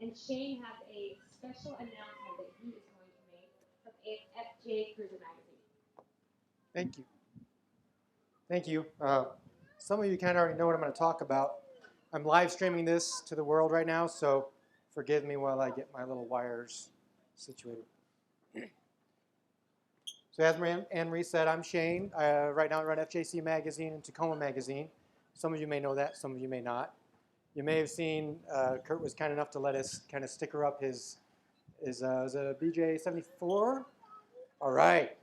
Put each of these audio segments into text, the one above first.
And Shane has a special announcement that he is going to make from FJ Cruiser Magazine. Thank you. Thank you. Some of you kind of already know what I'm going to talk about. I'm live streaming this to the world right now, so forgive me while I get my little wires situated. So as Anne-Marie said, I'm Shane. Right now I run FJC Magazine and Tacoma Magazine. Some of you may know that, some of you may not. You may have seen Kurt was kind enough to let us kind of sticker up his is a BJ74? All right.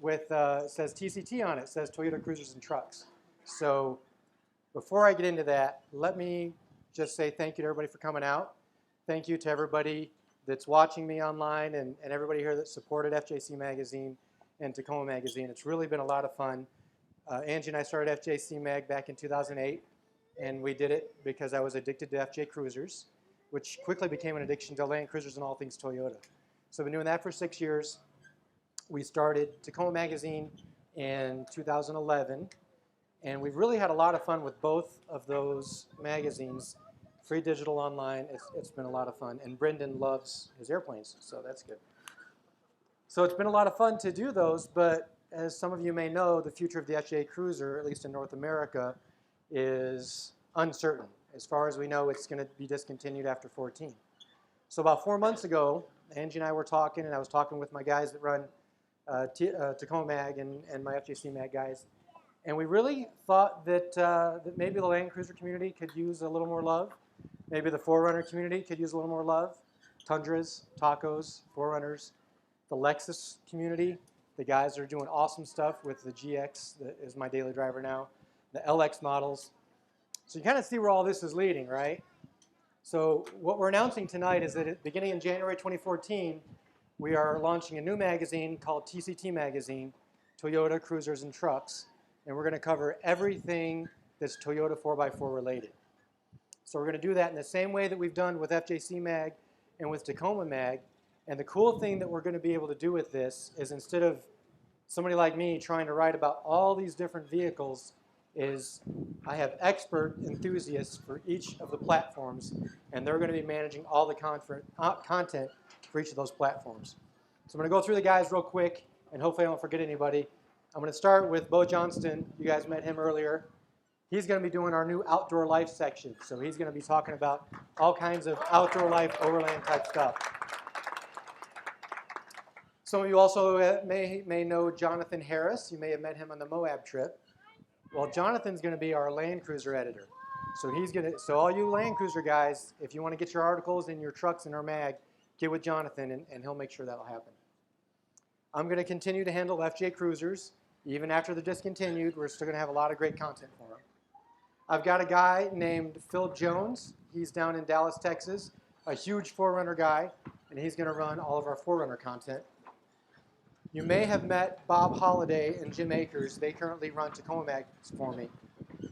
With it says TCT on it. It says Toyota Cruisers and Trucks. So before I get into that, let me just say thank you to everybody for coming out. Thank you to everybody that's watching me online and everybody here that supported FJC Magazine and Tacoma Magazine. It's really been a lot of fun. Angie and I started FJC Mag back in 2008, and we did it because I was addicted to FJ Cruisers, which quickly became an addiction to Land Cruisers and all things Toyota. So I've been doing that for 6 years. We started Tacoma Magazine in 2011, and we've really had a lot of fun with both of those magazines. Free digital online, it's been a lot of fun. And Brendan loves his airplanes, so that's good. So it's been a lot of fun to do those, but as some of you may know, the future of the FJ Cruiser, at least in North America, is uncertain. As far as we know, it's going to be discontinued after 14. So about 4 months ago, Angie and I were talking, and I was talking with my guys that run Tacoma Mag and my FJC Mag guys. And we really thought that maybe the Land Cruiser community could use a little more love. Maybe the 4Runner community could use a little more love. Tundras, Tacos, 4Runners. The Lexus community, the guys are doing awesome stuff with the GX that is my daily driver now. The LX models. So you kind of see where all this is leading, right? So what we're announcing tonight is that beginning in January 2014, we are launching a new magazine called TCT Magazine, Toyota Cruisers and Trucks. And we're going to cover everything that's Toyota 4x4 related. So we're going to do that in the same way that we've done with FJC Mag and with Tacoma Mag. And the cool thing that we're going to be able to do with this is instead of somebody like me trying to write about all these different vehicles, is I have expert enthusiasts for each of the platforms, and they're going to be managing all the content for each of those platforms. So I'm going to go through the guys real quick, and hopefully I don't forget anybody. I'm going to start with Bo Johnston. You guys met him earlier. He's going to be doing our new outdoor life section. So he's going to be talking about all kinds of outdoor life, overland type stuff. Some of you also may know Jonathan Harris. You may have met him on the Moab trip. Well, Jonathan's going to be our Land Cruiser editor. So all you Land Cruiser guys, if you want to get your articles and your trucks in our mag, get with Jonathan and he'll make sure that'll happen. I'm going to continue to handle FJ Cruisers. Even after they're discontinued, we're still going to have a lot of great content for them. I've got a guy named Phil Jones. He's down in Dallas, Texas, a huge 4Runner guy, and he's going to run all of our 4Runner content. You may have met Bob Holliday and Jim Akers. They currently run Tacoma Mag for me.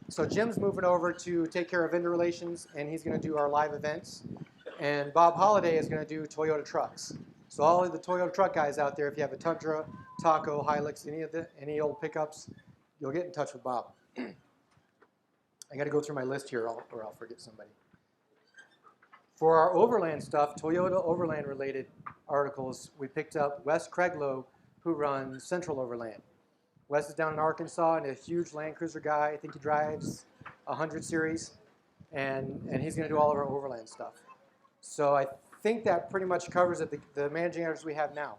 So Jim's moving over to take care of vendor relations, and he's going to do our live events. And Bob Holliday is going to do Toyota trucks. So all of the Toyota truck guys out there, if you have a Tundra, Taco, Hilux, any old pickups, you'll get in touch with Bob. I got to go through my list here, or I'll forget somebody. For our overland stuff, Toyota overland related articles, we picked up Wes Craiglow, who runs Central Overland. Wes is down in Arkansas and a huge Land Cruiser guy. I think he drives 100 series, and he's going to do all of our overland stuff. So I think that pretty much covers it, the managing editors we have now.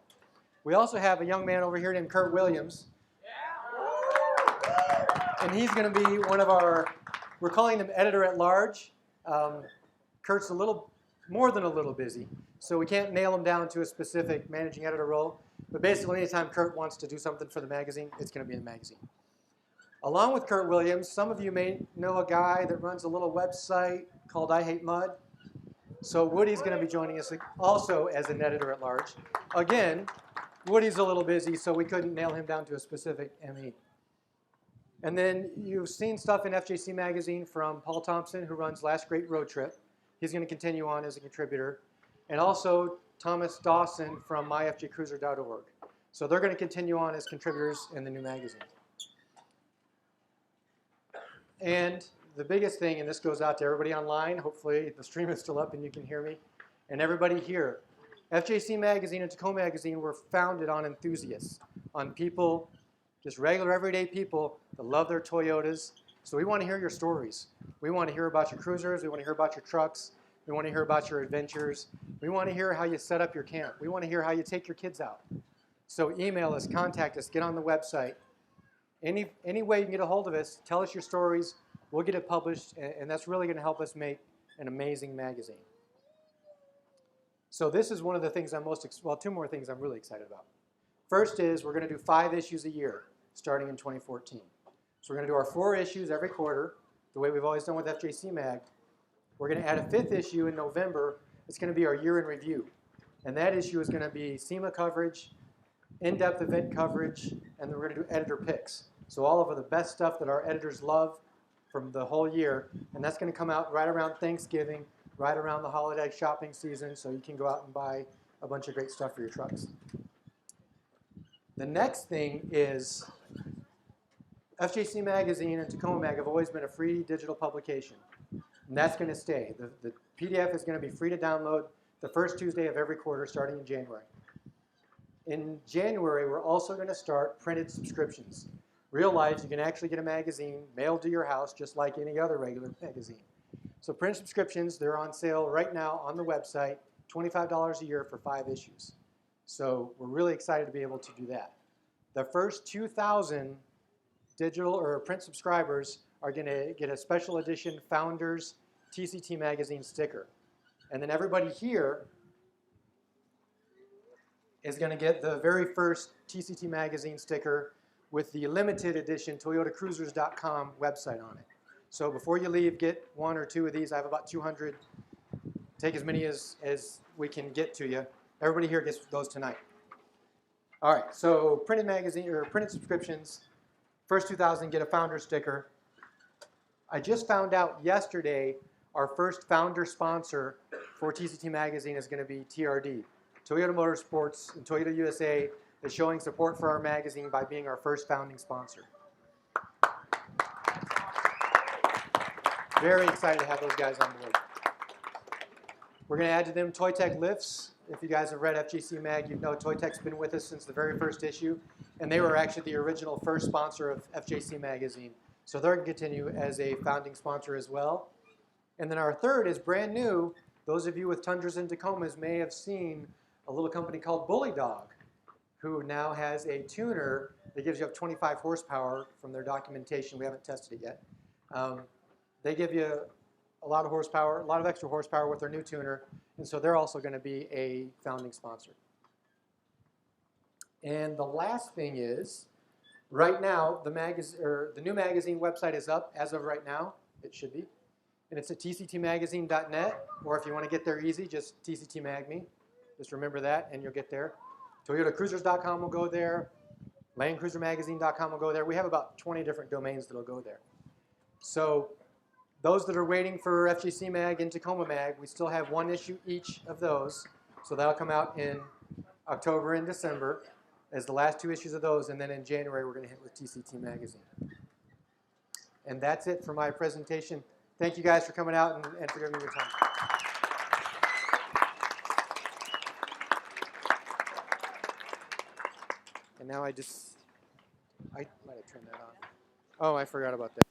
We also have a young man over here named Kurt Williams. And he's going to be one of our, we're calling him editor at large. Kurt's a little more than a little busy, so we can't nail him down to a specific managing editor role. But basically, anytime Kurt wants to do something for the magazine, it's going to be in the magazine. Along with Kurt Williams, some of you may know a guy that runs a little website called I Hate Mud. So Woody's going to be joining us also as an editor at large. Again, Woody's a little busy, so we couldn't nail him down to a specific ME. And then you've seen stuff in FJC Magazine from Paul Thompson, who runs Last Great Road Trip. He's going to continue on as a contributor. And also Thomas Dawson from myfjcruiser.org. So they're going to continue on as contributors in the new magazine. And the biggest thing, and this goes out to everybody online, hopefully the stream is still up and you can hear me, and everybody here. FJC Magazine and Tacoma Magazine were founded on enthusiasts, on people, just regular everyday people that love their Toyotas. So we want to hear your stories. We want to hear about your cruisers. We want to hear about your trucks. We want to hear about your adventures. We want to hear how you set up your camp. We want to hear how you take your kids out. So email us, contact us, get on the website. Any way you can get a hold of us, tell us your stories. We'll get it published, and that's really going to help us make an amazing magazine. So this is one of the things I'm two more things I'm really excited about. First is we're going to do 5 issues a year starting in 2014. So we're going to do our 4 issues every quarter, the way we've always done with FJC Mag. We're going to add a 5th issue in November. It's going to be our year in review. And that issue is going to be SEMA coverage, in-depth event coverage, and then we're going to do editor picks. So all of the best stuff that our editors love from the whole year, and that's going to come out right around Thanksgiving, right around the holiday shopping season, so you can go out and buy a bunch of great stuff for your trucks. The next thing is FJC Magazine and Tacoma Mag have always been a free digital publication, and that's going to stay. The PDF is going to be free to download the first Tuesday of every quarter starting in January. In January, we're also going to start printed subscriptions. Realize you can actually get a magazine mailed to your house just like any other regular magazine. So print subscriptions, they're on sale right now on the website, $25 a year for 5 issues. So we're really excited to be able to do that. The first 2,000 digital or print subscribers are going to get a special edition Founders TCT Magazine sticker. And then everybody here is going to get the very first TCT Magazine sticker with the limited edition ToyotaCruisers.com website on it. So before you leave, get 1 or 2 of these. I have about 200. Take as many as we can get to you. Everybody here gets those tonight. All right, so printed magazine or printed subscriptions. First 2,000 get a founder sticker. I just found out yesterday our first founder sponsor for TCT Magazine is going to be TRD. Toyota Motorsports and Toyota USA is showing support for our magazine by being our first founding sponsor. Very excited to have those guys on board. We're going to add to them Toy Tech lifts. If you guys have read FJC Mag, you know Toy Tech's been with us since the very first issue, and they were actually the original first sponsor of FJC Magazine. So they're going to continue as a founding sponsor as well. And then our third is brand new. Those of you with Tundras and Tacomas may have seen a little company called Bully Dog, who now has a tuner that gives you up 25 horsepower from their documentation. We haven't tested it yet. They give you a lot of horsepower, a lot of extra horsepower with their new tuner, and so they're also going to be a founding sponsor. And the last thing is, right now, the new magazine website is up as of right now. It should be. And it's at tctmagazine.net, or if you want to get there easy, just tctmagme. Just remember that, and you'll get there. ToyotaCruisers.com will go there. LandCruiserMagazine.com will go there. We have about 20 different domains that will go there. So those that are waiting for FJC Mag and Tacoma Mag, we still have 1 issue each of those. So that'll come out in October and December as the last 2 issues of those. And then in January, we're going to hit with TCT Magazine. And that's it for my presentation. Thank you guys for coming out and for giving me your time. And now I might have turned that on. Oh, I forgot about that.